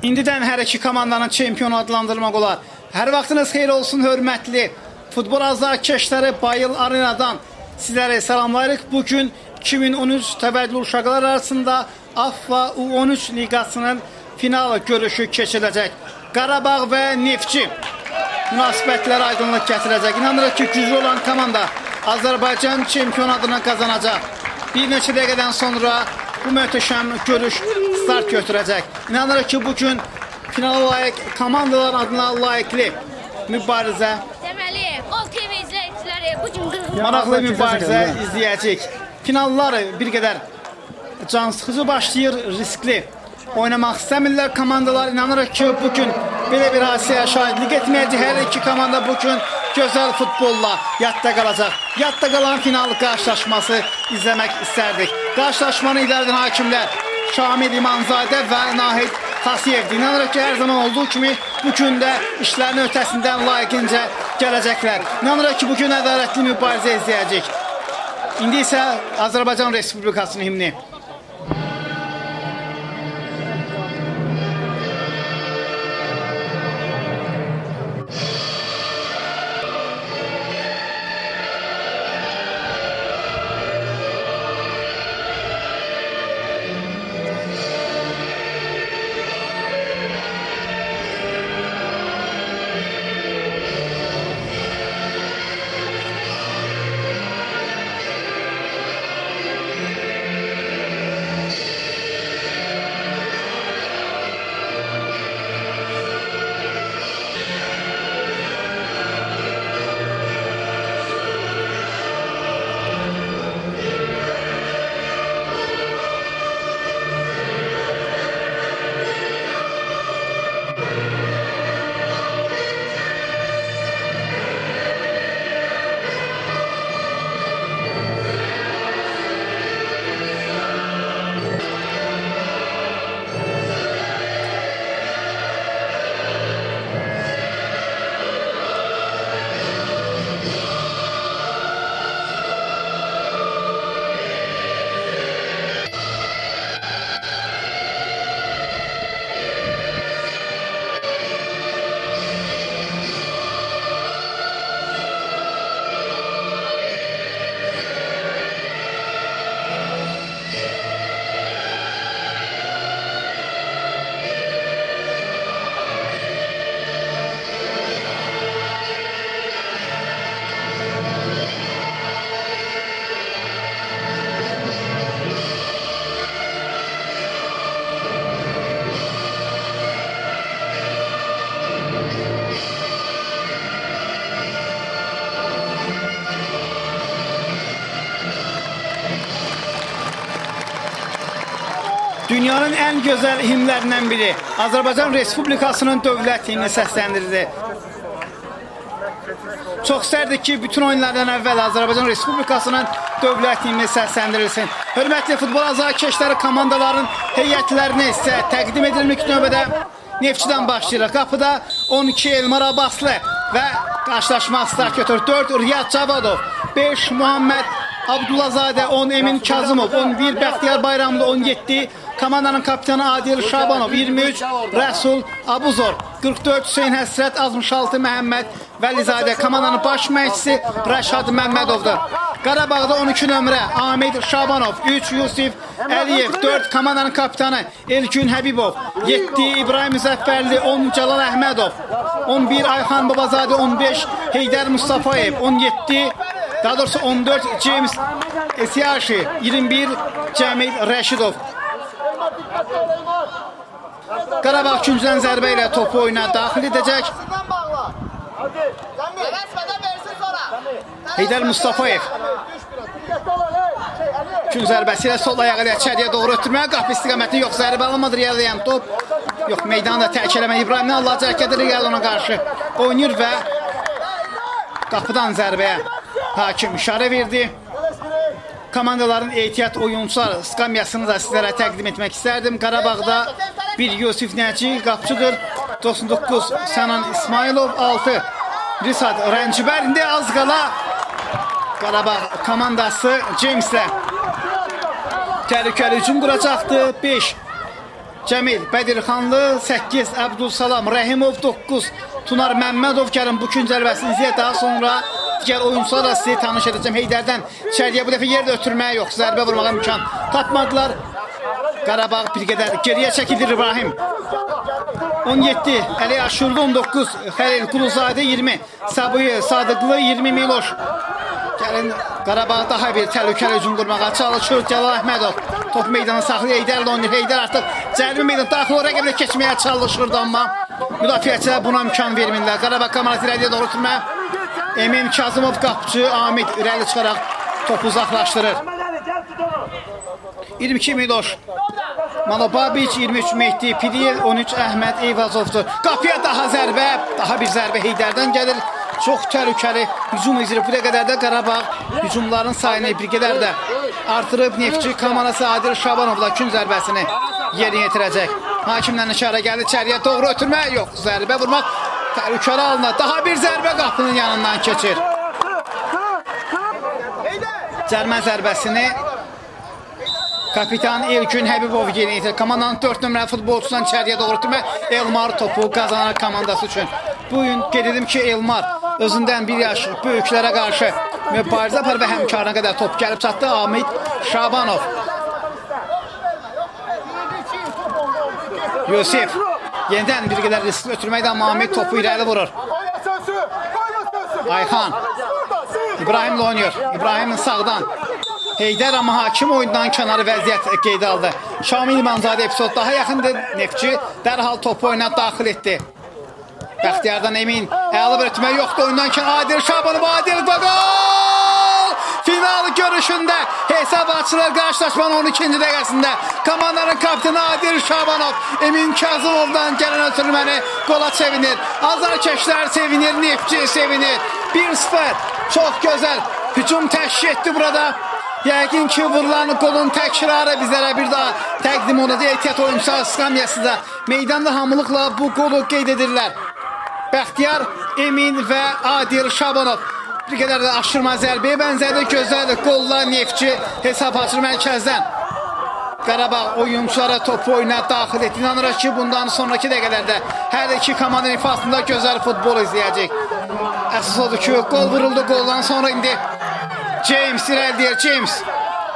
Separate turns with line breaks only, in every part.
İndidən hər iki komandanın çempionu adlandırmaq olar. Hər vaxtınız xeyir olsun, hörmətli futbol azarkeşləri Bayıl Arenadan sizlərə salamlayırıq. Bugün 2013 təvəllüdlü uşaqlar arasında AFFA U13 liqasının final görüşü keçiriləcək. Qarabağ və Neftçi münasibətləri aydınlıq gətirəcək. İnanırıq ki, güclü olan komanda Azərbaycan çempion adını qazanacaq. Bir neçə dəqiqədən sonra bu möhtəşəm görüş start götürəcək. İnanırıq ki, bugün finala layiq komandalar adına layiqli mübarizə,
Deməli, Gol TV izləyiciləri bugün
maraqlı mübarizə izləyəcək. Finallar bir qədər cansıxıcı başlayır, riskli oynamaq istəmirlər komandalar. İnanırıq ki, bugün belə bir hadisəyə şahidlik etməyəcək. Hər iki komanda bugün gözəl futbolla yadda qalacaq. Yadda qalan final qarşılaşması izləmək istərdik. Qarşılaşmanı idarədən hakimlər Şamil İmanzadə və Nahid Xasiyevdir. İnanırıq ki, hər zaman olduğu kimi bugün də işlərin ötəsindən layiqincə gələcəklər. İnanırıq ki, bugün ədalətli mübarizə izləyəcək. İndi isə Azərbaycan Respublikasının himni. Dünyanın ən gözəl himlərindən biri Azərbaycan Respublikasının dövlət himni səsləndirildi. Çox istərdik ki, bütün oyunlardan əvvəl Azərbaycan Respublikasının dövlət himni səsləndirilsin. Hörmətli futbol azarkeşləri komandaların heyətlərini isə təqdim edilmək növbədə Neftçidən başlayırıq. Qapıda 12 Elmar Abbaslı və qarşılaşma start götürür. 4 Riyad Cavadov, 5 Muhammed Abdullazadə, 10 Emin Kazımov, 11 Bəxtiyar Bayramlı, 17 komandanın kapitanı Adil Şabanov, 23 Rəsul Abuzor, 44 Hüseyin Həsrət, 66 Məhəmməd Vəlizadə, komandanın baş məşqçisi Rəşad Məmmədovdur. Qarabağda 12 nömrə Amid Şabanov, 3 Yusif Əliyev, 4 komandanın kapitanı Elgün Həbibov, 7 İbrahim Müzəffərli, 10 Cəlal Əhmədov, 11 Ayxan Babazadə, 15 Heydər Mustafayev, 17 daha doğrusu 14 James Esiyaşi, 21 Cəmil Rəşidov. Qarabağ küncdən zərbə ilə topu oyuna daxil edəcək. Heydər Mustafayev gün zərbəsi ilə sol ayağı ilə içəriyə doğru ötürməyə, qapı istiqamətini yox, zərbə alınmadır, yerləyən top yox, meydanda tərk eləmə. İbrahimdən Allahca hərəkət edir, gəl ona qarşı oynayır və qapıdan zərbəyə hakim işarə verdi. Komandaların ehtiyat oyuncular skamyasını da sizlərə təqdim etmək istərdim. Qarabağda 1 Yusif Nəci qapçıdır, 99 Sənan İsmailov, 6 Risad Rəncibər. İndi az qala Qarabağ komandası James'lə təhlükəli hücum quracaqdı. 5 Cəmil Bədirxanlı 8, Əbdülsalam Rəhimov 9, Tunar Məmmədov gəlin bu gün zərbəsini izləyək. Daha sonra digər oyuncularla sizi tanış edəcəm. Heydərdən içəriyə bu dəfə yerdə ötürməyə yox, zərbə vurmağa imkan tapmadılar. Qarabağ bir qədər geriyə çəkilir. İbrahim 17, Əli Aşurlu 19, Xəlil Quluzadə 20, Sabıyə Sadıqlı 20, Miloş. Gəlin Qarabağ daha bir təhlükəli hücum qurmağa çalışır. Cəlal Əhmədov top meydanı saxlayır. Heydər ilə oynayır. Heydər artıq cəlbi meydan daxil o rəqiblə keçməyə çalışırdı, amma müdafiəçilər buna imkan vermirlər. Qarabağ komanası irəliyə doğru sürmə. Emin Kazımov qapıcı, Amid irəli çıxaraq topu uzaqlaşdırır. 22 Miloş, Malobabiç 23 Mehdi Piriyev, 13 Əhməd Eyvazovdur. Qapıya daha zərbə, daha bir zərbə Heydərdən gəlir. Çox təhlükəli hücum izləyir. Bu qədər də Qarabağ hücumların sayını bir qədər də artırıb. Neftçi komandası Adil Şabanovla gün zərbəsini yerinə yetirəcək. Hakimdən işarə gəldi, içəriyə doğru ötürmə yox, zərbə vurmaq təhlükəli alınır. Daha bir zərbə qapının yanından keçir. Cərmə zərbəsini kapitan Elgün Həbibov yerinə yetirir. Komandanın 4 nömrəli futbolçusundan içəriyə doğru ötürmə. Elmar topu qazanan komandası üçün. Bu gün qeyd edim ki, Elmar özündən bir yaş böyüklərə qarşı mübarizə apar və həmkarına qədər top gəlib çatdı. Amid Şabanov. Yusif yenidən bir qədər riskli ötürməkdə, amma Amid topu irəli vurur. Ayxan İbrahimlə oynayır. İbrahimin sağdan. Heydər amma hakim oyundan kənarı vəziyyət qeydə aldı. Şamil İmanzadə epizod daha yaxındır. Neftçi dərhal topu oyuna daxil etdi. Bəxtiyardan Emin, əyalı bir ötürmə yoxdur oyundan ki, Adil Şabanov, Adil və gol! Final görüşündə hesab açılır qarşılaşmanın 12-ci dəqiqəsində. Komandanın kapitani Adil Şabanov, Emin Kazımovdan gələn ötürməni qola sevinir. Azarkeşlər sevinir, Neftçi sevinir. 1-0, çox gözəl hücum təşkil etdi burada. Yəqin ki, vurulan qolun təkrarı bizlərə bir daha təqdim olunacaq. Ehtiyat oyuncusu skamyası da meydanda hamılıqla bu qolu qeyd edirlər. Bəxtiyar, Emin və Adil Şabanov bir qədər də aşırma zərbəyə bənzədir. Gözəl qolla Neftçi hesab açır mərkəzdən. Qarabağ oyunculara topu oyuna daxil etdi. İnanırıq ki, bundan sonraki dəqiqələrdə hər iki komandanın ifasında gözəl futbol izləyəcək. Əsas odur ki, qol vuruldu. Qoldan sonra indi James irəliyir. James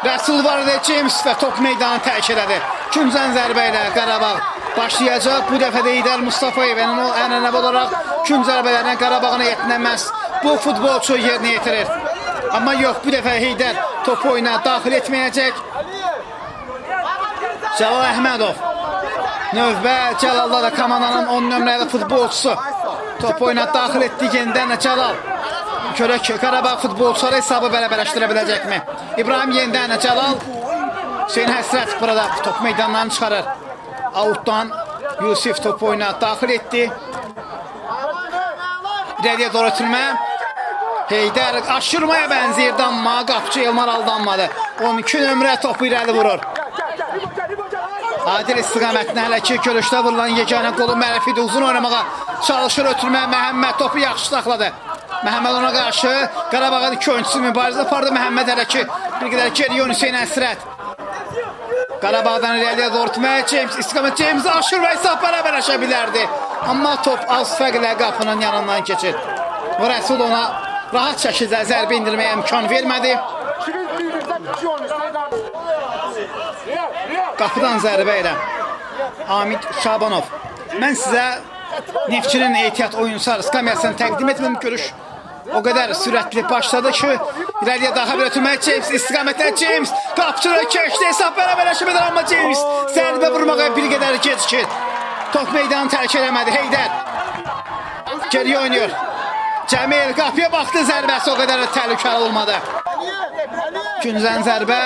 Rəsul var idi. James və top meydanı tərk elədi. Küncən zərbə ilə Qarabağ başlayacaq. Bu dəfə də Heydər Mustafayev'in o ənənəvi olaraq gün zərbələrinə Qarabağına yetinəməz. Bu futbolçu yerinə yetirir. Amma yox, bu dəfə Heydər topu oyuna daxil etməyəcək. Cəlal Əhmədov. Növbə Cəlal'da da komandanın 10 nömrəli futbolçusu. Topu oyuna daxil etdi yenidən Cəlal. Görək ki, Qarabağ futbolçuları hesabı bərabərləşdirə biləcəkmi? İbrahim yenidən Cəlal. Hüseyin Həsrət burada top meydandan çıxarır. Outdan Yusif topu oyuna daxil etdi. İrəliyə doğru ötürmə. Heydər aşırmaya bənzəyirdi, amma qapıcı Elmar aldanmadı. 12 nömrə topu irəli vurur. Adil istiqamətinə hələ ki görüşdə vurulan yeganə qolu Mərəfidir. Uzun oynamağa çalışır ötürmə. Məhəmməd topu yaxşı saxladı. Məhəmməd ona qarşı Qarabağın iki oyuncusu mübarizə apardı. Məhəmməd hələ ki bir qədər geriyə Hüseyin Əsrət. Qarabağdan irəliyə doğru ötürmə. James istiqamət James'i aşır və hesab bərabərləşə bilərdi. Amma top az fərqlə qapının yanından keçir. Və Rəsul ona rahat şəkildə zərbə indirməyə imkan vermədi. Qapıdan zərbə ilə Amid Şabanov. Mən sizə Neftçinin ehtiyat oyuncusu skamyasını təqdim etməm. Görüş o qədər sürətli başladı ki, irəliyə daha bir ötürmə. James istiqamətlə James qapıcıra keçdi. Hesab bərabərləşə bilər, amma James zərbə vurmağa bir qədər gecikir. Top meydanı tərk eləmədi. Heydər geriyə oynayır. Cəmil qapıya baxdı, zərbəsi o qədər təhlükəli olmadı. Güncən zərbə.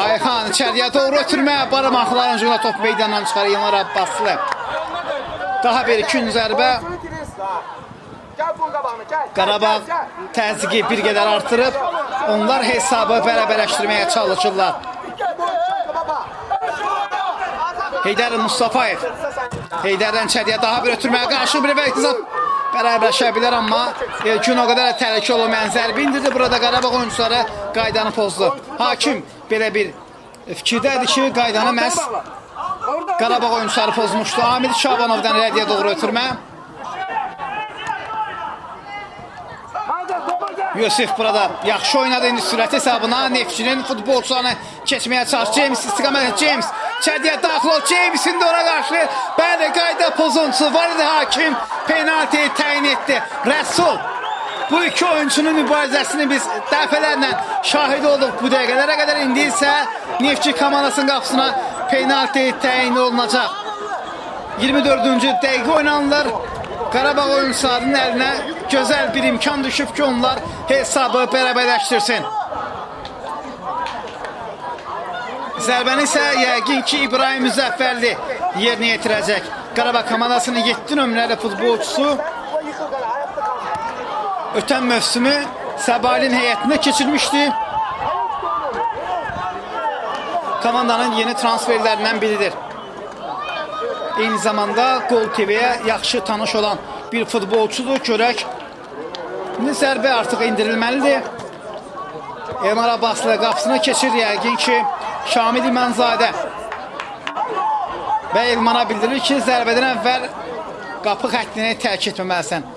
Ayxan içəriyə doğru ötürmə. Barmaqların ucuna top meydandan çıxarır Yılmar Abbaslı. Daha bir gün zərbə. Qarabağ təzyiqi bir qədər artırıb. Onlar hesabı bərabərləşdirməyə çalışırlar. Heydər Mustafayev. Heydərdən içəriyə daha bir ötürməyə qarşı bir hesab bərabərləşə bilər, amma gün o qədər təhlükə olmayan zərbə indirdi. Burada Qarabağ oyuncuları qaydanı pozdu. Hakim belə bir fikirdədir ki, qaydanı məhz Qarabağ oyunçuları pozmuşdu. Amil Şabanovdan rəddiyə doğru ötürmə. Yusuf burada yaxşı oynadı, indi sürət hesabına Neftçinin futbolçularını keçməyə çalış. James istiqamət, James çədiyə daxil ol, James'in də ona qarşı bəli qayda pozuntusu var idi, hakim penaltiyi təyin etdi. Rəsul bu iki oyuncunun mübarizəsini biz dəfələrlə şahid olduq bu dəqiqələrə qədər. İndi isə Neftçi komandasının qapısına penalti təyin olunacaq. 24-cü dəqiqə oynanılır. Qarabağ oyunçularının əlinə gözəl bir imkan düşüb ki, onlar hesabı bərabərləşdirsin. Zərbəni isə yəqin ki, İbrahim Müzəffərli yerinə yetirəcək. Qarabağ komandasının 7 nömrəli futbolçusu ötən mövsümü Səbalin heyətində keçirmişdi. Komandanın yeni transferlərindən biridir. Eyni zamanda Gol TV-yə yaxşı tanış olan bir futbolçudur. Görək, zərbə artıq indirilməlidir. Elmar Abbaslı qapısına keçir, yəqin ki, Şamil İmanzadə və Elmana bildirir ki, zərbədən əvvəl qapı xəttini tərk etməməlisən.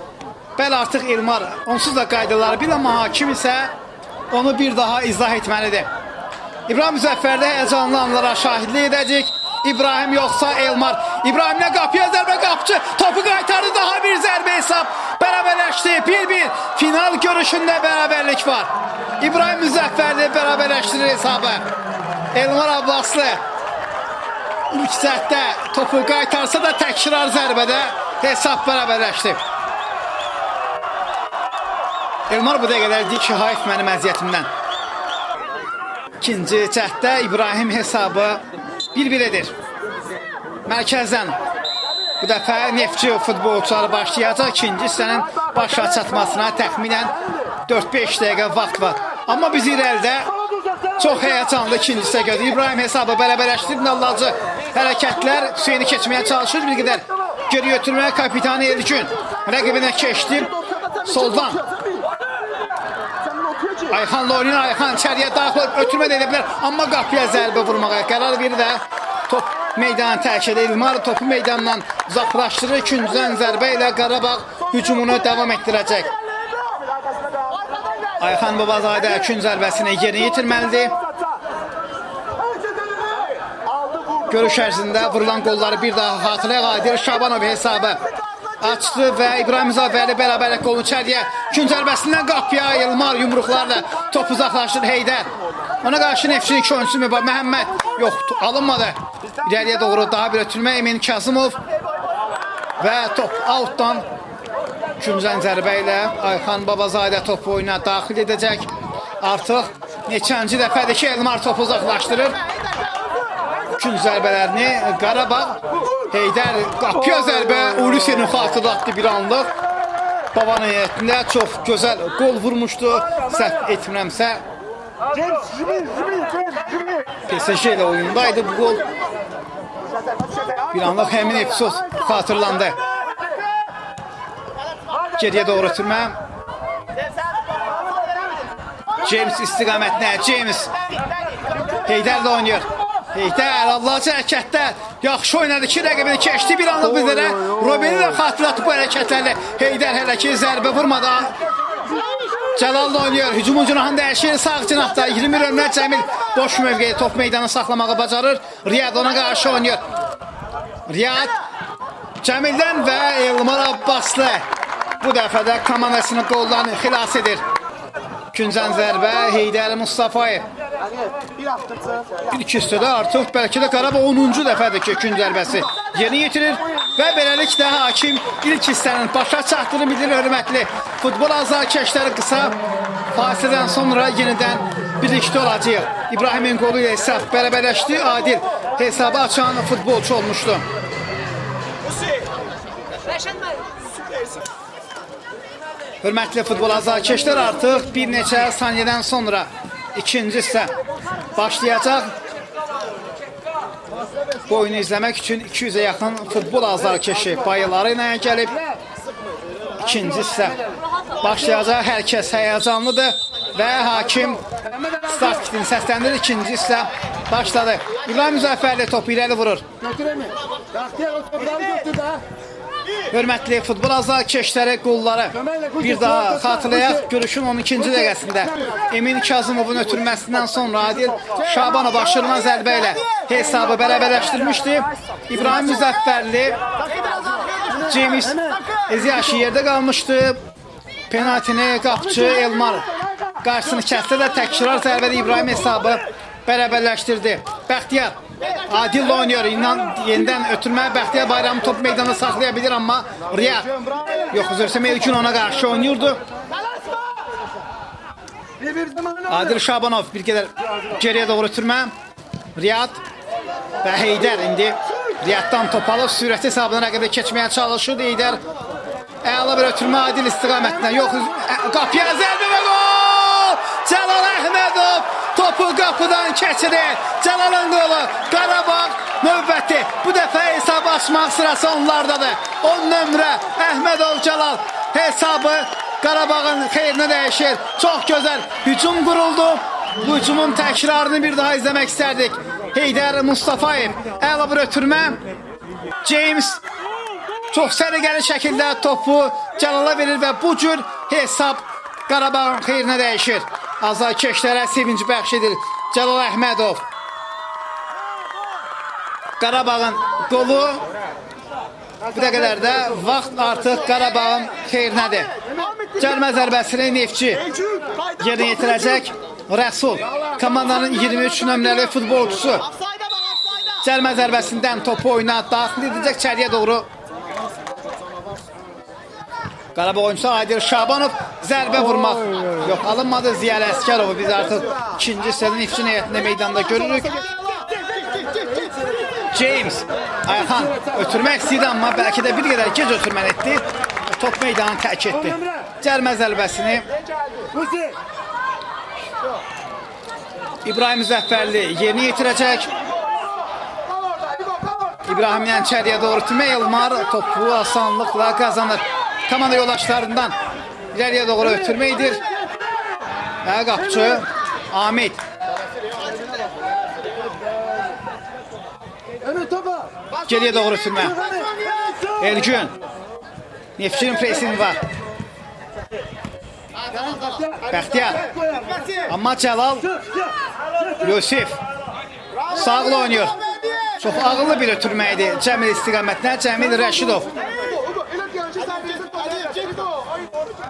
Bəli, artıq Elmar onsuz da qaydaları bil, amma hakim isə onu bir daha izah etməlidir. İbrahim Müzəffərdə həyəcanlı anlara şahidlik edəcək. İbrahim yoxsa Elmar. İbrahimlə qapıya zərbə, qapçı topu qaytardı, daha bir zərbə hesab bərabərləşdi. 1-1 final görüşündə bərabərlik var. İbrahim Müzəffərli bərabərləşdirir hesabı. Elmar Abbaslı ilk cəhdə topu qaytarsa da təkrar zərbədə hesab bərabərləşdi. Elmar bu dəqiqələr deyir ki, hayf mənim əziyyətimdən. İkinci cəhdə İbrahim hesabı 1-1 edir. Mərkəzdən bu dəfə Neftçi futbolçuları başlayacaq. İkinci hissənin başa çatmasına təxminən 4-5 dəqiqə vaxt var. Amma biz irəlidə çox həyəcanlı ikinci hissə görürük. İbrahim hesabı bərabərləşdirdi. Nallacı hərəkətlər Hüseyni keçməyə çalışır. Bir qədər geri götürməyə kapitanı Elgün rəqibinə keçdi. Soldan Ayxanla oynayın, Ayxan içəriyə daxil ötürmə də edə bilər, amma qapıya zərbə vurmağa qərar verir və top meydanı tərk edir. İlmar topu meydandan uzaqlaşdırır. İkinciden zərbə ilə Qarabağ hücumunu davam etdirəcək. Ayxan Babazadə ikinci zərbəsini yerinə yetirməlidir. Görüş ərzində vurulan qolları bir daha xatırlayaq. Adil Şabanov hesabı açdı və İbrahim Müzəffərli bərabərlik qolunu içəriyə. İkinci zərbəsindən qapıya Elmar yumruqlarla top uzaqlaşdırır. Heydər. Ona qarşı Neftçinin iki oyuncusu Məhəmməd yoxdur, alınmadı. İləriyə doğru daha bir ötürmə Emin Kazımov və top outdan ikinciden zərbə ilə Ayxan Babazadə topu oyuna daxil edəcək. Artıq neçənci dəfədir ki, Elmar topu uzaqlaşdırır. İkinci zərbələrini Qarabağ. Heydər qapıya zərbə Ulisenin xatırlatdı bir anlıq. Babanın heyətində çox gözəl gol vurmuşdu. Səhv etmirəmsə PSG ilə oyundaydı bu gol. Bir anlıq həmin epizod xatırlandı. Geriyə doğru ötürmə. James istiqamətinə. James Heydər də oynayır. Heydər Allahcı hərəkətdə yaxşı oynadı ki, rəqibini keçdi. Bir anlıq bizlərə Robeni də xatırlatdı bu hərəkətlərlə. Heydər hələ ki zərbə vurmadan Cəlal da oynayır. Hücumun cünahını dəyişir. Sağ cinahda 20 ömrə Cəmil boş mövqeyi top meydanı saxlamağı bacarır. Riyad ona qarşı oynayır. Riyad Cəmildən və Elmar Abbaslı bu dəfədə komandasının qollarını xilas edir. İkinciden zərbə Heydər Mustafayev. Bir iki üstədə artıq bəlkə də Qarabağ 10-cu dəfədir ki, ikinci zərbəsi yerinə yetirir və beləliklə hakim ilk hissənin başa çatdığını bildirir. Hörmətli futbol azarkeşləri qısa fasilədən sonra yenidən birlikdə olacaq. İbrahimin qolu ilə hesab bərabərləşdi. Adil hesabı açan futbolçu olmuşdu. Hörmətli futbol azarkeşlər, artıq bir neçə saniyədən sonra ikinci hissə başlayacaq. Bu oyunu izləmək üçün 200'ə yaxın futbol azarkeşi bayıları ilə gəlib. İkinci hissə başlayacaq. Hər kəs həyəcanlıdır və hakim start kitini səsləndirir. İkinci hissə Başladı. İbrahim Müzəffərli topu irəli vurur.
Götüreme. Bahtiyar o topları götür daha.
Hörmətli futbol azarkeşləri qolları bir daha xatırlayaq. Görüşün 12-ci dəqiqəsində Emin Kazımovun ötürməsindən sonra Adil Şabanov aşırma zərbə ilə hesabı bərabərləşdirmişdi. İbrahim Müzəffərli James Eziyaşı yerdə qalmışdı. Penaltini qapçı Elmar qarşısını kəsdi də təkrar zərbədə İbrahim hesabı bərabərləşdirdi. Bəxtiyar Adil'le oynuyor. Yeniden ötürmeye Bəxtiyar Bayramı top meydanda saklayabilir ama Riyad yok, üzerse Elgün ona karşı oynuyordu. Adil Şabanov bir kadar geriye doğru ötürme. Riyad ve Heydər indi Riyad'dan top alıb sürəti hesabına rəqibə keçməyə çalışırdı. Heydər əla bir ötürmə Adil istiqamətindən. Yox, qapıya zərbə və gol! Cəlal Əhmədov topu qapıdan keçirir. Cəlalın qolu. Qarabağ növbəti. Bu dəfə hesabı açmaq sırası onlardadır. 10 nömrə Əhmədov Cəlal hesabı Qarabağın xeyrinə dəyişir. Çox gözəl hücum quruldu. Bu hücumun təkrarını bir daha izləmək istərdik. Heydər Mustafayev əla bir ötürmə. James çox səliqəli şəkildə topu Cəlala verir və bu cür hesab Qarabağın xeyrinə dəyişir. Azarkeşlərə sevinci bəxş edir Cəlal Əhmədov. Qarabağın qolu. Bu dəqiqələrdə vaxt artıq Qarabağın xeyrinədir. Cəlmə zərbəsini Neftçi yerinə yetirəcək. Rəsul komandanın 23 nömrəli futbolçusu cəlmə zərbəsindən topu oyuna daxil edəcək içəriyə doğru. Qarabağ oyuncusu Adil Şabanov zərbə vurmaq yox, alınmadı. Ziyəl Əskərovu biz artıq ikinci hissədə Neftçi heyətində meydanda görürük. James Ayxan ötürmək istəyirdi amma bəlkə də bir qədər gec ötürmən etdi. Top meydanı tərk etdi. Cəlmə zərbəsini İbrahim Müzəffərli yerinə yetirəcək. İbrahimdən içəriyə doğru tümə Elmar topu asanlıqla qazanır. Komanda yoldaşlarından ileriye doğru ötürmeydir. Və qapçı Ahmet. Geriye doğru ötürmə. Elgün. Neftçinin presini var. Bəxtiyar. Amma Cəlal. Yusif. Sağlı oynuyor. Çox ağıllı bir ötürməydi. Cəmil istiqamətlə Cəmil Rəşidov.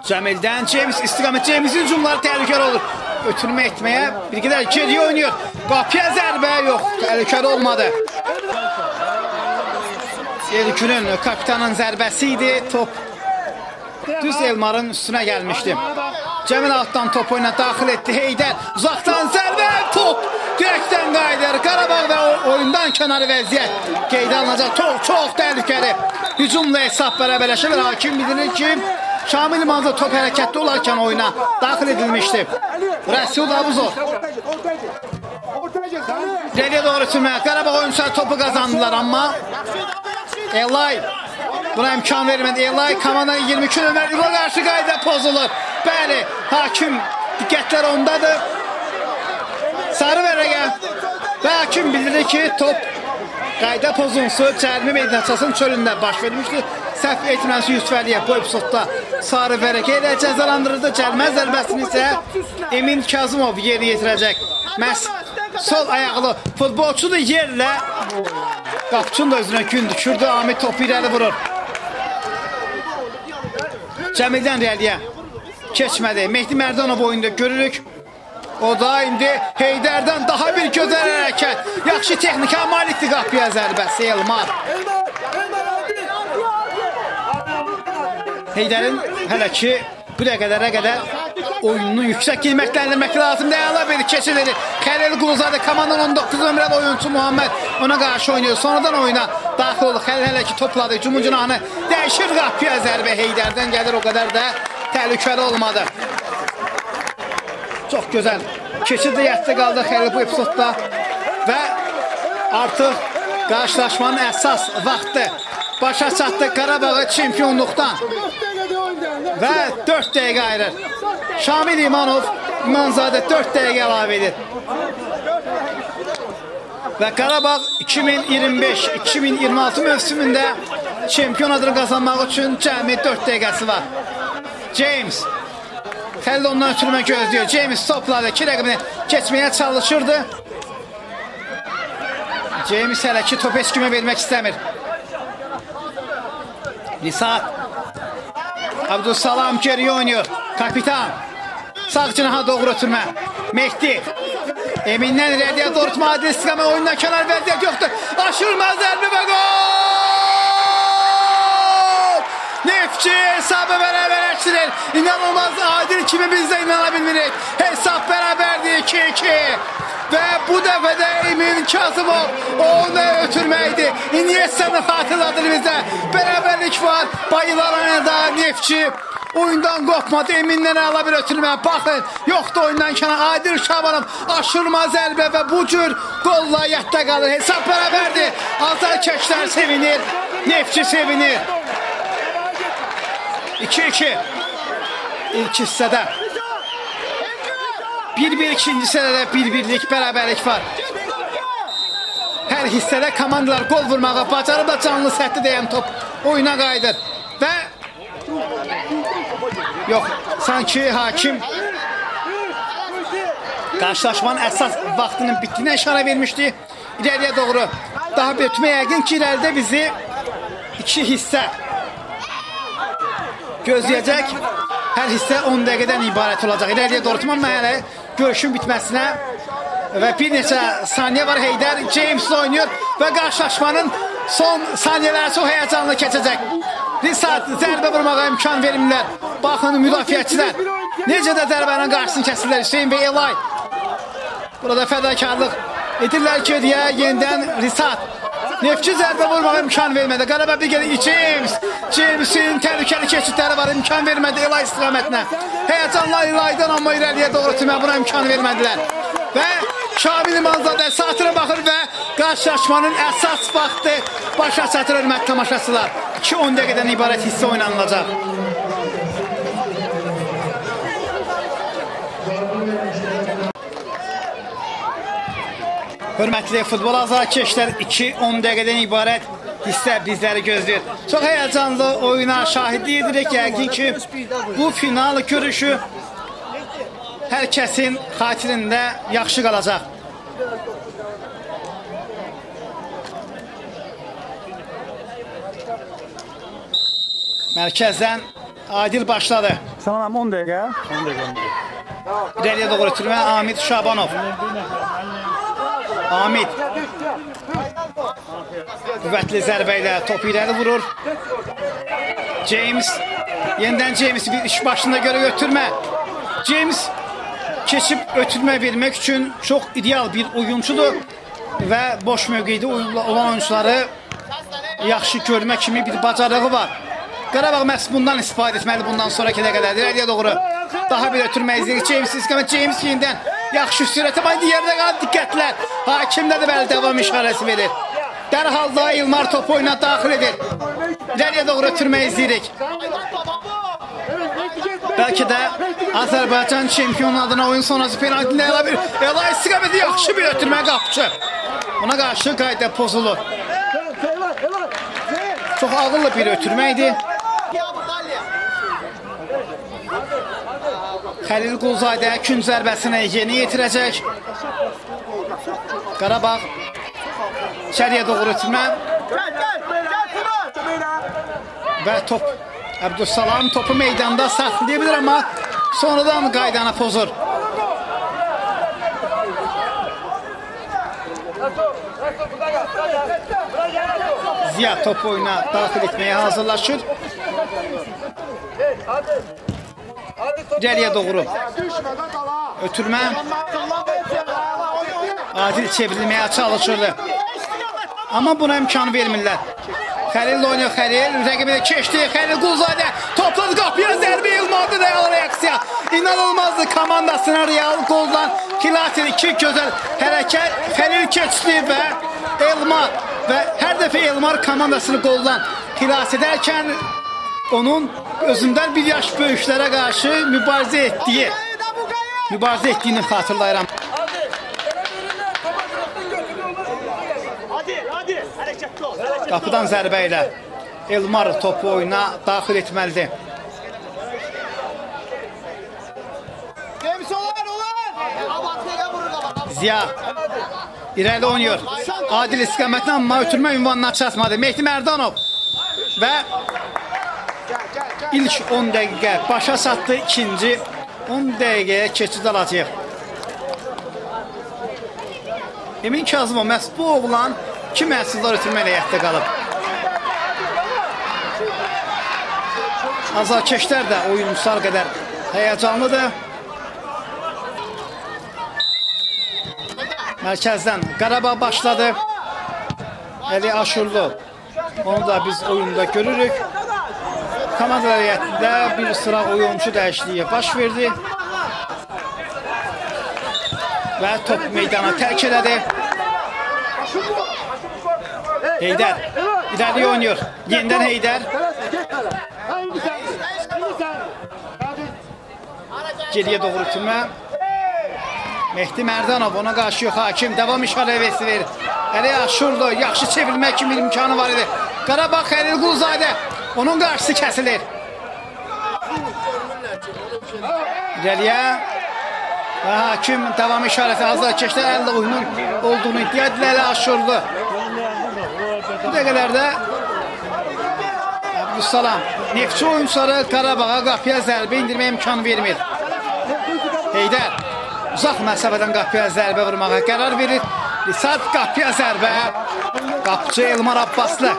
Cəmildən James istiqamət. James'in hücumları təhlükəli olur. Ötürmə etməyə bir qədər geriye oynuyor. Qapıya zərbə yox. Təhlükəli olmadı. Elgünün kapitanın zərbəsi idi. Top düz Elmar'ın üstünə gəlmişdi. Cəmil altdan top oyuna daxil etdi. Heydər uzaqdan zərbə, top direkdən qayıdır. Qarabağ və oyundan kənarı vəziyyət qeydə alınacaq. Çox təhlükəli hücumla hesab bərabərləşir və hakim bilir ki Şamil İmanzı top hərəkətli olarkən oyuna daxil edilmişdi. Rəsul Abuzov geriyə doğru sürmə. Qarabağ oyuncuları topu qazandılar amma Elay buna imkan vermedi. Elay komandanın 22 nömrə İlva qarşı qayda pozulur. Bəli, hakim diqqətlər ondadır. Sarı vərəqə və hakim bildirir ki top qayda pozuntusu cərimə meydançasının çölündə baş vermişdi. Səhv etməsi Yusuf Əliyev bu epizodda sarı vərəqə ilə cəzalandırıldı. Cəlmə zərbəsini isə Emin Kazımov yerinə yetirəcək. Məhz sol ayaqlı futbolçu da yerlə qapçının da özünə gün düşürdü. Ahmet topu irəli vurur. Cəmildən Rəliyə keçmədi. Mehdi Mərdanov oyunda görürük. O da indi Heydərdən daha bir gözəl hərəkət. Yaxşı texnika malikdir qapıya zərbəsi Elmar. Heydərin hələ ki bu dəqiqələrə qədər oyununu yüksək qiymətləndirmək lazımdır. Əla bir keçilir. Xəlil Quluzadə komandanın 19 nömrəli oyuncusu Muhammed ona qarşı oynuyor. Sonradan oyuna daxil oldu. Xəlil hələ ki topladı. Hücumun cinahını dəyişir qapıya zərbə. Heydərdən gəlir, o qədər də təhlükəli olmadı. Çox gözəl keçid heyətdə qaldı Xəlil bu epizodda və artıq qarşılaşmanın əsas vaxtı başa çatdı. Qarabağı çempionluqdan və 4 dəqiqə ayırır. Şamil İmanov, İmanzadə 4 dəqiqə əlavə edir. Və Qarabağ 2025-2026 mövsümündə çempion adını qazanmaq üçün cəmi 4 dəqiqəsi var. James Xəlil ondan ötürmə gözləyir. James topladı. 2 rəqibini keçməyə çalışırdı. James hələ ki topu heç kimə vermək istəmir. Risat Abdüssalam geriyə oynayır. Kapitan sağ cinaha doğru ötürmə. Mehdi Emin'den irəliyə Dortmund adil istiqamə oyundan kənar vəziyyət yoxdur. Aşırılmaz zərbə və gol! Neftçi hesabı bərabərləşdirir. İnanılmaz adil kimi biz də inana bilmirik. Hesab bərabərdir 2-2. Və bu dəfə də Emin Kazımov onu ötürməkdir. İniyestanı xatırladır bizə. Bərabərlik var. Bayılarına da Neftçi oyundan qopmadı. Emin'den ala bir ötürmə. Baxın, yoxdur oyundan kənar. Adil Şabanov aşırma zərbə və bu cür qolla yadda qalır. Hesab bərabərdir. Azarkeşlər sevinir. Neftçi sevinir. 2-2. İlk hissədə 1-1, ikinci hissədə 1-1'lik bərabərlik var. Hər hissədə komandalar qol vurmağa bacarıb da canlı səhətdə deyən top oyuna qayıdır. Və yox, sanki hakim qarşılaşmanın əsas vaxtının bitdiyinə işarə vermişdi. İləriyə doğru daha bir ötmə yəqin ki, irəlidə bizi 2 hissə gözləyəcək. Hər hissə 10 dəqiqədən ibarət olacaq. İləriyə doğru tutmamalı görüşün bitməsinə və bir neçə saniyə var. Heydər James oynuyor və qarşılaşmanın son saniyələri çox həyəcanlı keçəcək. Risat zərbə vurmağa imkan verirlər. Baxın müdafiəçilər necə də zərbənin qarşısını kəsirlər. Hüseyin və Elay burada fədakarlıq edirlər ki, deyə yenidən Risat Neftçi zərbə vurmağa imkan vermədi. Qarabağ bir gəlir James'in təhlükəli keçidləri var, imkan vermədi Elay istiqamətinə. Həyəcanlar Elay'dan amma irəliyə doğru tümə buna imkan vermədilər. Və Şamil İmanzadə saatına baxır və qarşılaşmanın əsas vaxtı başa çatır hörmətli tamaşaçılar. 2-10 dəqiqədən ibarət hissə oynanılacaq. Hörmətli futbol azarkeşlər 2-10 dəqiqədən ibarət hissə bizləri gözləyir. Çox həyəcanlı oyuna şahidlik edirik. Yəqin ki, bu final görüşü hər kəsin xatirində yaxşı qalacaq. Mərkəzdən Adil başladı.
Sanırım 10 dəqiqə. 10 dəqiqə.
İləriyə doğru ötürmə Amid Şabanov. Amid qüvvətli zərbə ilə topu irəli vurur. James yenidən James bir iş başında görə götürmə. James keçib ötürmə vermək üçün çox ideal bir oyuncudur və boş mövqedə olan oyuncuları yaxşı görmə kimi bir bacarığı var. Qarabağ məhz bundan istifadə etməli bundan sonraki dəqiqələrdə. İləriyə doğru daha bir ötürmə izləyir. James istiqamət James yenidən yaxşı sürətə baydı yerdə qalıb diqqətlər. Hakimdə də bəli davam işarəsi verir. Dərhal da İlmar topu oyuna daxil edir. İləriyə doğru ötürmə izləyirik. Bəlkə də Azərbaycan çempiyon adına oyun sonrası penaltini ala bir Elay istiqaməti yaxşı bir ötürmə qapçı. Buna qarşı qayda pozulur. Çox ağıllı bir ötürmə idi. Xəlil Quluzadə kün zərbəsini yeni yetirəcək. Qarabağ içəriyə doğru ötürmə. Və top Abdüssalam topu meydanda saxlaya bilir amma sonradan qaydanı pozur. Ziya topu oyuna daxil etməyə hazırlaşır. İləriyə doğru ötürmə. Adil çevrilməyə çalışırdı. Amma buna imkan vermirlər. Xəlil oynuyor. Xəlil rəqibi də keçdi. Xəlil Quluzadə topladı qapıya zərbə Elmar'da real reaksiya. İnanılmazdı komandasına real qoldan xilas edir. 2 gözəl hərəkət. Xəlil keçdi və Elmar və hər dəfə Elmar komandasını qoldan xilas edərkən onun özündən bir yaş böyüklərə qarşı mübarizə etdiyini xatırlayıram. Qapıdan zərbə ilə Elmar topu oyuna daxil etməlidir. Ziya irəli oynuyor. Adil istiqamətlə amma ötürmə ünvanına çatmadı. Mehdi Mərdanov və ilk 10 dəqiqə başa çatdı. İkinci 10 dəqiqəyə keçid alacaq. Emin Kazımov məhz bu oğlan ki məhsullar ötürmə ilə həyatda qalıb. Azarkeşlər də oyunçular qədər həyəcanlıdır. Mərkəzdən Qarabağ başladı. Əli Aşurlu. Onu da biz oyunda görürük. Komandalar heyətində bir sıra oyuncu dəyişikliyi baş verdi. Və top meydana tərk elədi. Heydər irəli oynuyor. Yenidən Heydər. Geriyə doğru itirmə. Mehdi Mərdanov ona qarşı yox. Hakim davam işarəsi verir. Əli Aşurlu yaxşı çevirmək kimi imkanı var idi. Qarabağ Xəlil Quluzadə onun qarşısı kəsilir. İrəliyə və hakim davam işarəsi azarkeşlər əllə oyunun olduğunu iddia edilir. Əli Aşurlu. Bu dəqiqələrdə Abdüssalam Neftçi oyuncuları Qarabağa qapıya zərbə indirmə imkanı vermir. Heydər uzaq məsafədən qapıya zərbə vurmağa qərar verir. Risat qapıya zərbə. Qapıcı Elmar Abbaslı.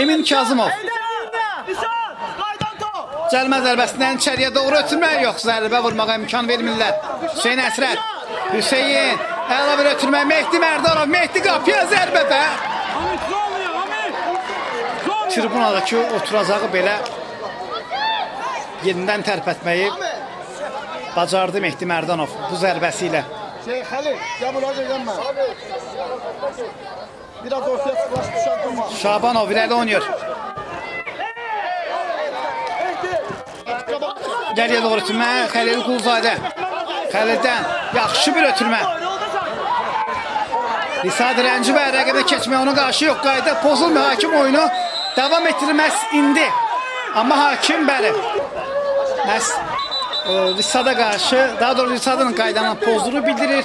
Emin Kazımov. Cəlmə zərbəsindən içəriyə doğru ötürmək yox. Zərbə vurmağa imkan vermirlər. Hüseyin Əsrət. Hüseyin. Əla bir ötürmə. Mehdi Mərdanov. Mehdi qapıya zərbə və tribunadakı oturacağı belə yerindən tərpətməyi bacardı Mehdi Mərdanov bu zərbəsi ilə.
Xəlil, gəl bura gəlmə. Biraz ortaya çıxlaş düşərdim var.
Şabanov irəli oynuyor. Geriyə doğru ötürmə. Xəlil Quluzadə. Xəlildən yaxşı bir ötürmə. Risad Rəncibə rəqəbə keçməyə ona qarşı yox. Qayda pozulmuyor. Hakim oyunu davam etdirməz indi. Amma hakim bəli. Məhz Risada qarşı, daha doğrusu Risadın qaydanın pozduğunu bildirir.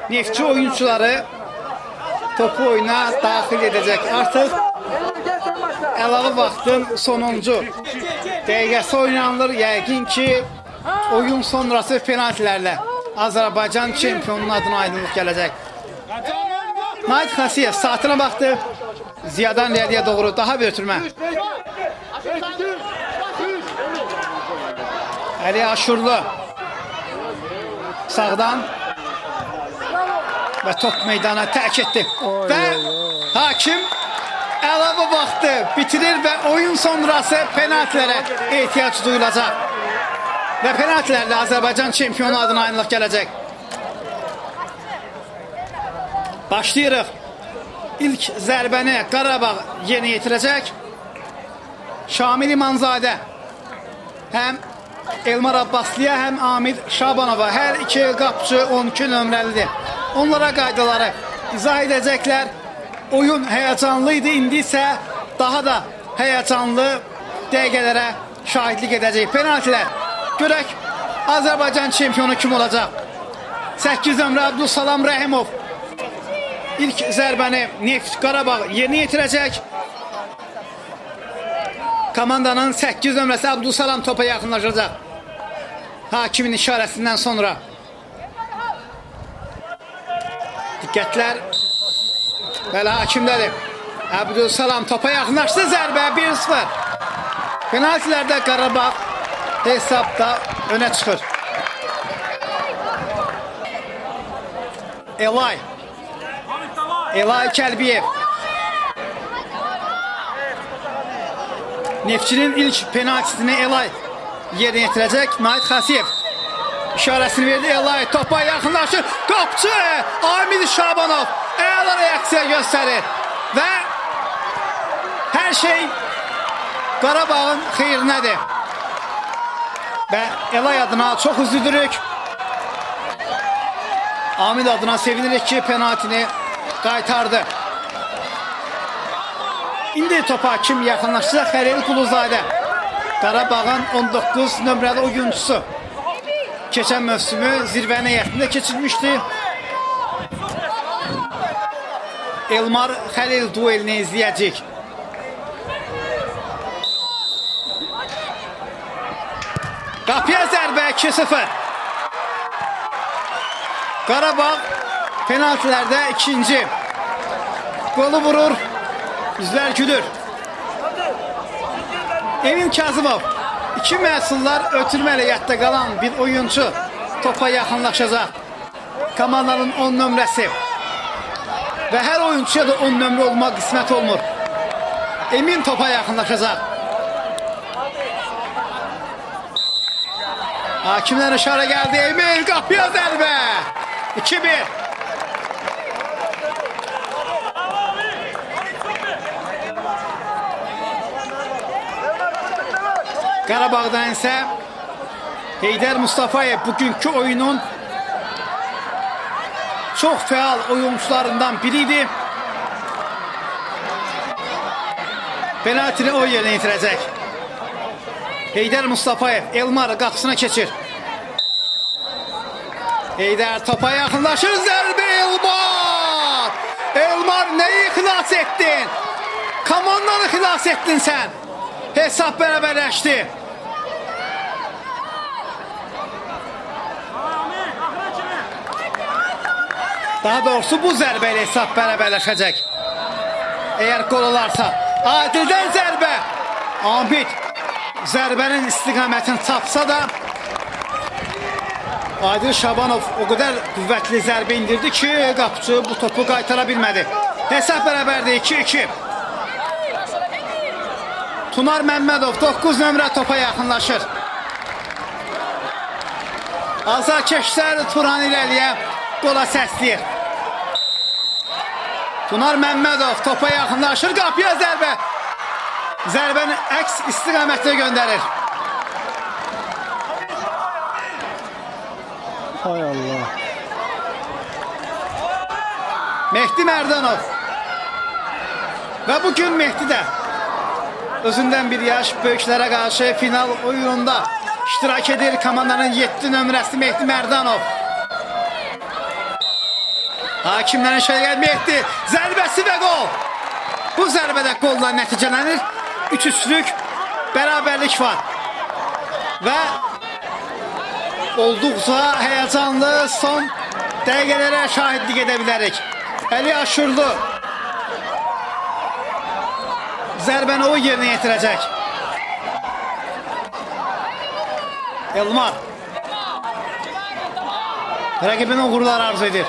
Neftçi oyuncuları topu oyuna daxil edəcək. Artıq əlavə vaxtın sonuncu dəqiqəsi oynanılır. Yəqin ki, oyun sonrası penaltilərlə Azərbaycan çempionunun adına aydınlıq gələcək. Nait Xasiyev saatına baxdı. Ziyadan irəliyə doğru daha bir ötürmə. Əli Aşurlu sağdan və top meydana tərk etdi. Və hakim əlavə vaxtı bitirir və oyun sonrası penaltilərə ehtiyac duyulacaq. Və penaltilərlə Azərbaycan çempionu adına aydınlıq gələcək. Başlayırıq. İlk zərbəni Qarabağ yerinə yetirəcək. Şamil İmanzadə həm Elmar Abbaslıya, həm Amir Şabanova. Hər iki qapıcı 12 nömrəlidir. Onlara qaydaları izah edəcəklər. Oyun həyəcanlı idi. İndi isə daha da həyəcanlı dəqiqələrə şahidlik edəcək. Penaltilər. Görək Azərbaycan çempionu kim olacaq? 8 nömrə Abdüssalam Rəhimov. İlk zərbəni Neft Qarabağ yerinə yetirəcək. Komandanın 8 nömrəsi Abdüssalam topa yaxınlaşacaq. Hakimin işarəsindən sonra. Diqqətlər. Bəli, hakimdədir. Abdüssalam topa yaxınlaşdı. Zərbə 1-0. Penaltilərdə Qarabağ hesabda önə çıxır. Elay Kəlbiyev. Neftçinin ilk penaltisini Elay yerinə yetirəcək. Nait Xasiyev işarəsini verdi. Elay topa yaxınlaşır. Qapçı Amil Şabanov əla reaksiya göstərir. Və hər şey Qarabağın xeyrinədir. Və Elay adına çox üzülürük. Amil adına sevinirik ki penaltini qaytardı. İndi topa kim yaxınlaşacaq? Xəlil Quluzadə. Qarabağın 19 nömrəli oyuncusu. Keçən mövsümü zirvənin həyətində keçirmişdi. Elmar Xəlil duelini izləyəcək. Qapıya zərbə 2-0. Qarabağ penaltilərdə ikinci. Qolu vurur, yüzlər gülür. Emin Kazımov, iki məhsullar ötürməli yadda qalan bir oyuncu topa yaxınlaşacaq. Komandanın 10 nömrəsi. Və hər oyuncuya da 10 nömrə olmaq qismət olmur. Emin topa yaxınlaşacaq. Hakimdən işarə gəldi. Emin qapıya zərbə. 2-1. Qarabağdan isə Heydər Mustafayev bugünkü oyunun çox fəal oyuncularından biriydi. Penaltini o yerinə yetirəcək. Heydər Mustafayev Elmar qapısına keçir. Heydər topa yaxınlaşır. Zərbə Elmar! Elmar nəyi xilas etdin? Komandanı xilas etdin sən. Hesab bərabərləşdi. Daha doğrusu bu zərbə ilə hesab bərabərləşəcək. Əgər qol olarsa. Adildən zərbə. Amid zərbənin istiqamətini tapsa da Adil Şabanov o qədər qüvvətli zərbə indirdi ki, qapıcı bu topu qaytara bilmədi. Hesab bərabərdir 2-2. Tunar Məmmədov 9 nömrə topa yaxınlaşır. Azarkeşlər Turan irəliyə qola səsləyir. Tunar Məmmədov topa yaxınlaşır. Qapıya zərbə. Zərbəni əks istiqamətə göndərir.
Hay Allah.
Mehdi Mərdanov. Və bugün Mehdi də özündən bir yaş böyüklərə qarşı final oyununda iştirak edir. Komandanın 7 nömrəsi Mehdi Mərdanov. Hakimlərin şəhər Mehdi zərbəsi və qol. Bu zərbədə qolla nəticələnir. 3-3'lük bərabərlik var. Və olduqca həyəcanlı son dəqiqələrə şahidlik edə bilərik. Əli Aşurlu zərbəni o yerinə yetirəcək. Elmar rəqibinin uğurlar arzu edir.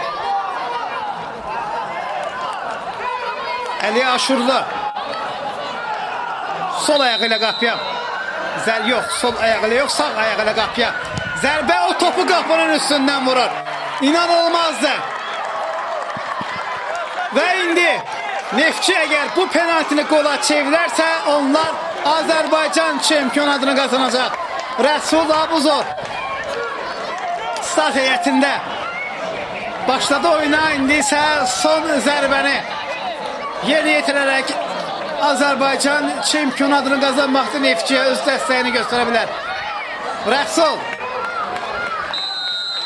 Əli Aşurlu sol ayağı ilə qapıya. Yox, sol ayağı ilə yox, sağ ayağı ilə qapıya. Zərbə o topu qapının üstündən vurur. İnanılmazdı. Və indi Neftçi əgər bu penaltini qola çevirərsə, onlar Azərbaycan çempion adını qazanacaq. Rəsul Abuzov start heyətində başladı oyuna, indi isə son zərbəni yerinə yetirərək Azərbaycan çempion adını qazanmaqda Neftçiyə öz dəstəyini göstərə bilər. Rəsul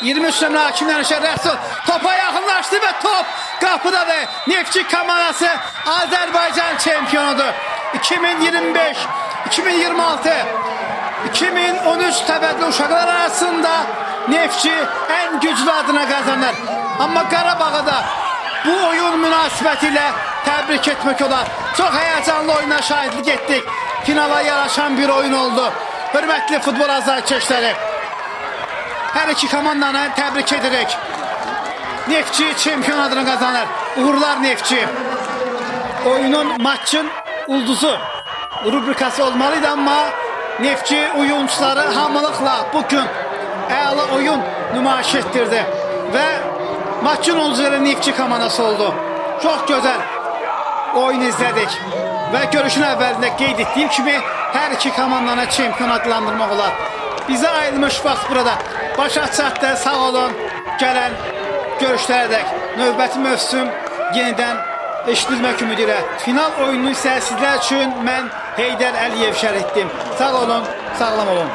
23 nömrə hakimdən işə Rəsul topa yaxınlaşdı və top qapıdadır. Neftçi komandası Azərbaycan çempionudur. 2025, 2026, 2013 təvəllüdlü uşaqlar arasında Neftçi ən güclü adına qazanır. Amma Qarabağı da bu oyun münasibəti ilə təbrik etmək olar. Çox həyəcanlı oyuna şahidlik etdik. Finala yaraşan bir oyun oldu. Hörmətli futbol azarkeşləri, hər iki komandanı təbrik edirik. Neftçi çempion adını qazanır. Uğurlar Neftçi. Oyunun maçın ulduzu rubrikası olmalıydı, amma Neftçi oyuncuları hamılıqla bugün əla oyun nümayiş etdirdi. Və maçın ulduzu Neftçi komandası oldu. Çox gözəl oyun izlədik. Və görüşün əvvəlində qeyd etdiyim kimi hər iki komandanı çempion adlandırmaq olar. Bizə ayrılmış vaxt burada başa çatdı. Sağ olun. Gələn görüşlərədək növbəti mövsüm yenidən eşidilmək ümidi ilə. Final oyununu isə sizlər üçün mən Heydər Əliyev şərh etdim. Sağ olun, sağlam olun.